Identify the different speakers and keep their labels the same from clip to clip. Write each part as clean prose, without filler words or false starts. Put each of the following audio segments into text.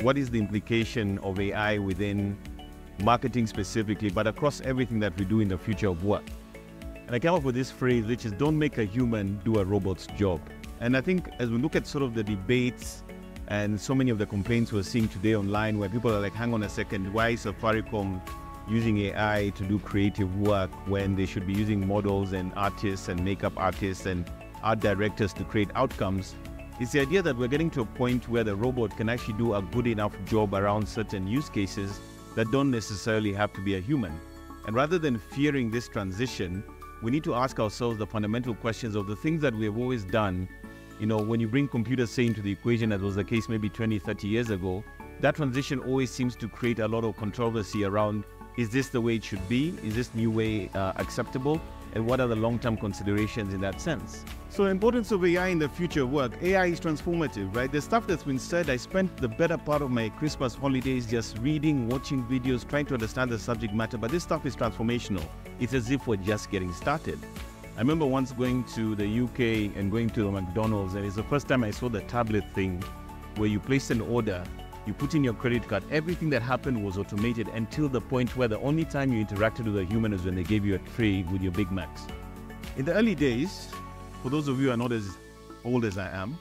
Speaker 1: what is the implication of AI within marketing specifically, but across everything that we do in the future of work. And I came up with this phrase, which is don't make a human do a robot's job. And I think as we look at sort of the debates and so many of the complaints we're seeing today online where people are like, hang on a second, why is Safaricom using AI to do creative work when they should be using models and artists and makeup artists and art directors to create outcomes? It's the idea that we're getting to a point where the robot can actually do a good enough job around certain use cases that don't necessarily have to be a human. And rather than fearing this transition, we need to ask ourselves the fundamental questions of the things that we have always done. You know, when you bring computers, say, into the equation, as was the case maybe 20, 30 years ago, that transition always seems to create a lot of controversy around, is this the way it should be? Is this new way acceptable? And what are the long-term considerations in that sense? So the importance of AI in the future of work. AI is transformative, right? The stuff that's been said, I spent the better part of my Christmas holidays just reading, watching videos, trying to understand the subject matter, but this stuff is transformational. It's as if we're just getting started. I remember once going to the UK and going to the McDonald's, and it's the first time I saw the tablet thing where you place an order, you put in your credit card, everything that happened was automated until the point where the only time you interacted with a human is when they gave you a tray with your Big Macs. In the early days, for those of you who are not as old as I am,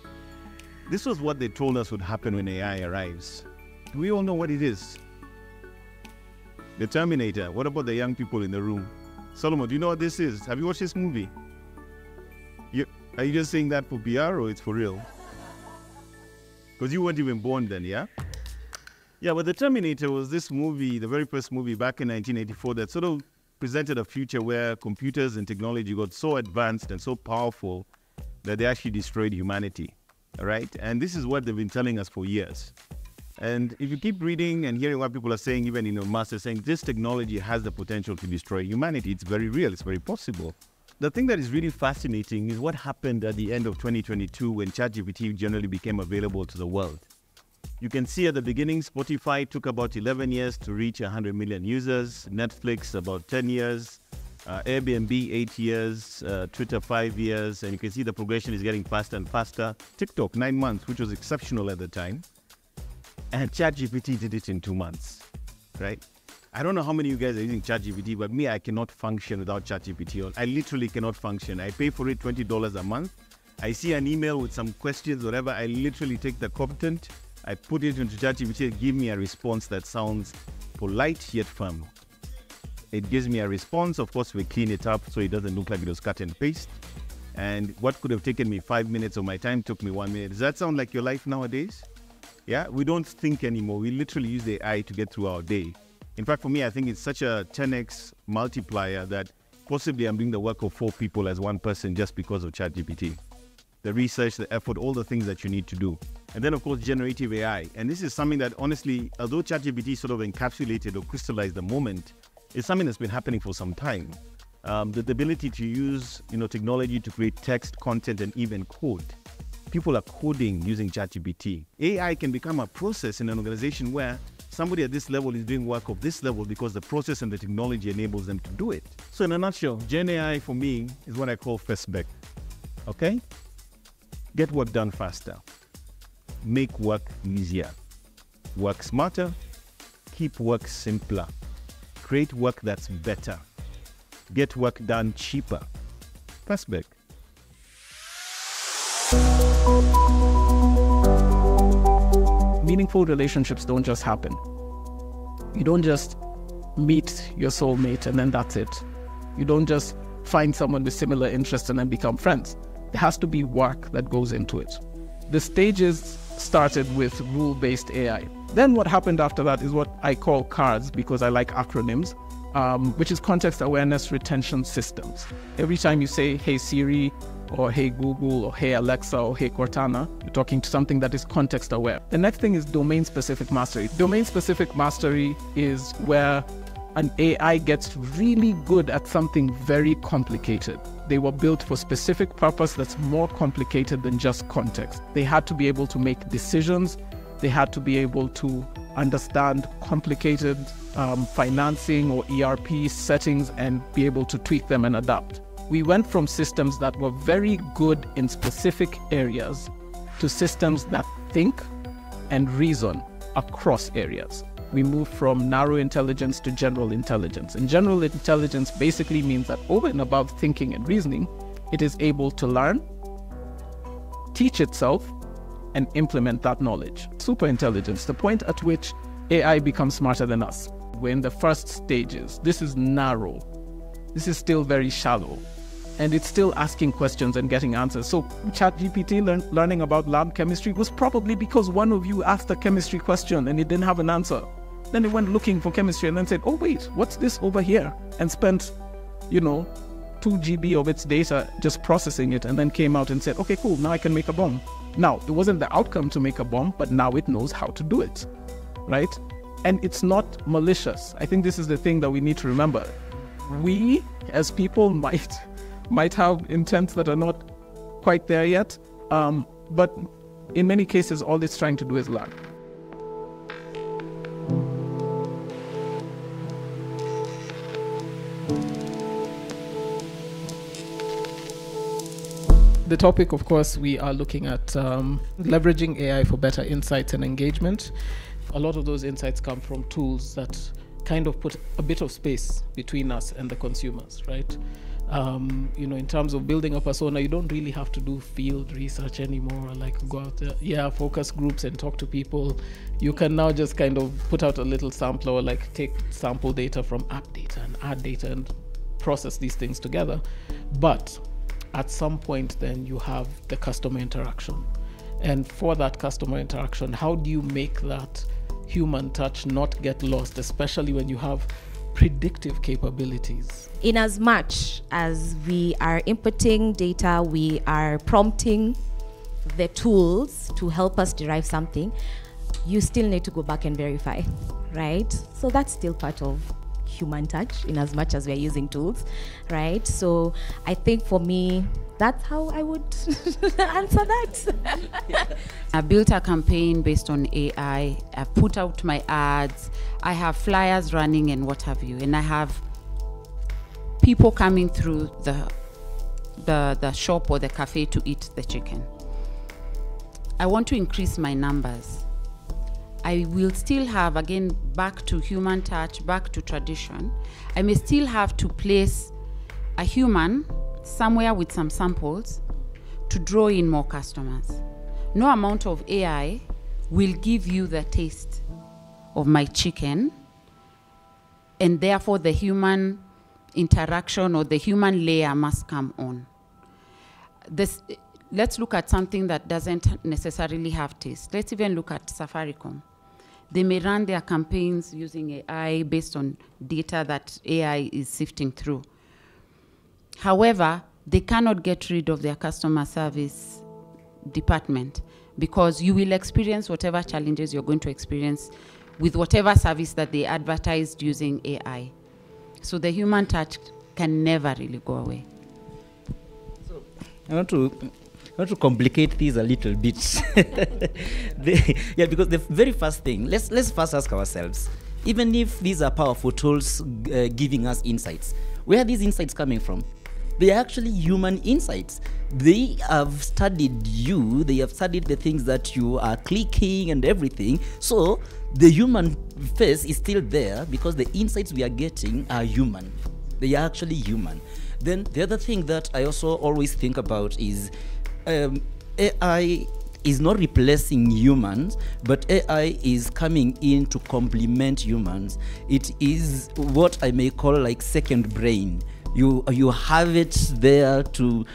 Speaker 1: this was what they told us would happen when AI arrives. Do we all know what it is? The Terminator. What about the young people in the room? Solomon, do you know what this is? Have you watched this movie? Are you just saying that for PR or it's for real? Because you weren't even born then, yeah? Yeah, but The Terminator was this movie, the very first movie back in 1984 that sort of presented a future where computers and technology got so advanced and so powerful that they actually destroyed humanity, all right? And this is what they've been telling us for years. And if you keep reading and hearing what people are saying, even in your master, saying this technology has the potential to destroy humanity, it's very real, it's very possible. The thing that is really fascinating is what happened at the end of 2022 when ChatGPT generally became available to the world. You can see at the beginning, Spotify took about 11 years to reach 100 million users, Netflix about 10 years, Airbnb 8 years, Twitter 5 years, and you can see the progression is getting faster and faster. TikTok 9 months, which was exceptional at the time. And ChatGPT did it in 2 months, right? I don't know how many of you guys are using ChatGPT, but me, I cannot function without ChatGPT. I literally cannot function. I pay for it $20 a month. I see an email with some questions, whatever. I literally take the content, I put it into ChatGPT, and give me a response that sounds polite yet firm. It gives me a response. Of course, we clean it up so it doesn't look like it was cut and paste. And what could have taken me 5 minutes of my time took me 1 minute. Does that sound like your life nowadays? Yeah, we don't think anymore. We literally use the AI to get through our day. In fact, for me, I think it's such a 10x multiplier that possibly I'm doing the work of 4 people as one person just because of ChatGPT. The research, the effort, all the things that you need to do. And then, of course, generative AI. And this is something that, honestly, although ChatGPT sort of encapsulated or crystallized the moment, it's something that's been happening for some time. The ability to use, technology to create text, content, and even code. People are coding using ChatGPT. AI can become a process in an organization where somebody at this level is doing work of this level because the process and the technology enables them to do it. So in a nutshell, Gen AI for me is what I call first back. Okay? Get work done faster. Make work easier. Work smarter. Keep work simpler. Create work that's better. Get work done cheaper. First back.
Speaker 2: Meaningful relationships don't just happen. You don't just meet your soulmate and then that's it. You don't just find someone with similar interests and then become friends. There has to be work that goes into it. The stages started with rule-based AI. Then what happened after that is what I call CARS, because I like acronyms, which is Context Awareness Retention Systems. Every time you say, hey Siri, or hey Google, or hey Alexa, or hey Cortana, you're talking to something that is context aware. The next thing is domain-specific mastery. Domain-specific mastery is where an AI gets really good at something very complicated. They were built for specific purpose that's more complicated than just context. They had to be able to make decisions. They had to be able to understand complicated financing or ERP settings and be able to tweak them and adapt. We went from systems that were very good in specific areas to systems that think and reason across areas. We move from narrow intelligence to general intelligence. And general intelligence basically means that over and above thinking and reasoning, it is able to learn, teach itself, and implement that knowledge. Super intelligence, the point at which AI becomes smarter than us. We're in the first stages. This is narrow. This is still very shallow. And it's still asking questions and getting answers. So ChatGPT learning about lab chemistry was probably because one of you asked a chemistry question and it didn't have an answer. Then it went looking for chemistry and then said, oh wait, what's this over here? And spent, 2 GB of its data just processing it, and then came out and said, okay, cool, now I can make a bomb. Now, it wasn't the outcome to make a bomb, but now it knows how to do it, right? And it's not malicious. I think this is the thing that we need to remember. We, as people, might have intents that are not quite there yet, but in many cases, all it's trying to do is learn. The topic, of course, we are looking at leveraging AI for better insights and engagement. A lot of those insights come from tools that kind of put a bit of space between us and the consumers, right? In terms of building a persona, you don't really have to do field research anymore, like go out there, focus groups and talk to people. You can now just kind of put out a little sampler, or like take sample data from app data and ad data and process these things together. But at some point then you have the customer interaction. And for that customer interaction, how do you make that human touch not get lost, especially when you have predictive capabilities?
Speaker 3: In as much as we are inputting data, we are prompting the tools to help us derive something, you still need to go back and verify, right? So that's still part of human touch in as much as we're using tools, right? So I think for me, that's how I would answer that.
Speaker 4: I built a campaign based on AI. I put out my ads. I have flyers running and what have you. And I have people coming through the shop or the cafe to eat the chicken. I want to increase my numbers. I will still have, again, back to human touch, back to tradition. I may still have to place a human somewhere with some samples to draw in more customers. No amount of AI will give you the taste of my chicken, and therefore the human interaction or the human layer must come on. Let's look at something that doesn't necessarily have taste. Let's even look at Safaricom. They may run their campaigns using AI based on data that AI is sifting through. However, they cannot get rid of their customer service department, because you will experience whatever challenges you're going to experience with whatever service that they advertised using AI. So the human touch can never really go away.
Speaker 5: So I want to complicate these a little bit. Because the very first thing, let's first ask ourselves, even if these are powerful tools giving us insights, where are these insights coming from? They are actually human insights. They have studied you, they have studied the things that you are clicking and everything. So the human face is still there because the insights we are getting are human. They are actually human. Then the other thing that I also always think about is AI is not replacing humans, but AI is coming in to complement humans. It is what I may call like second brain. You have it there to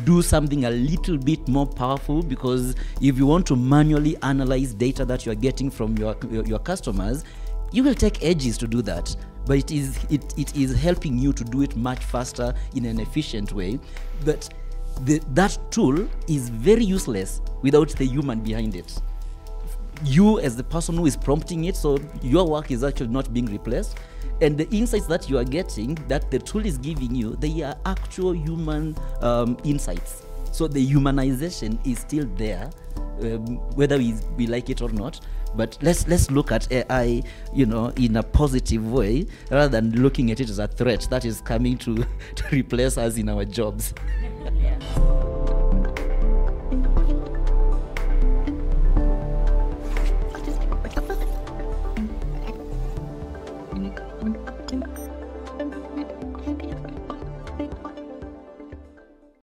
Speaker 5: do something a little bit more powerful, because if you want to manually analyze data that you are getting from your customers, you will take ages to do that. But it is helping you to do it much faster in an efficient way. But that tool is very useless without the human behind it. You as the person who is prompting it, so your work is actually not being replaced. And the insights that you are getting, that the tool is giving you, they are actual human insights. So the humanization is still there, whether we like it or not. But let's look at AI, in a positive way, rather than looking at it as a threat that is coming to replace us in our jobs.
Speaker 3: Yeah.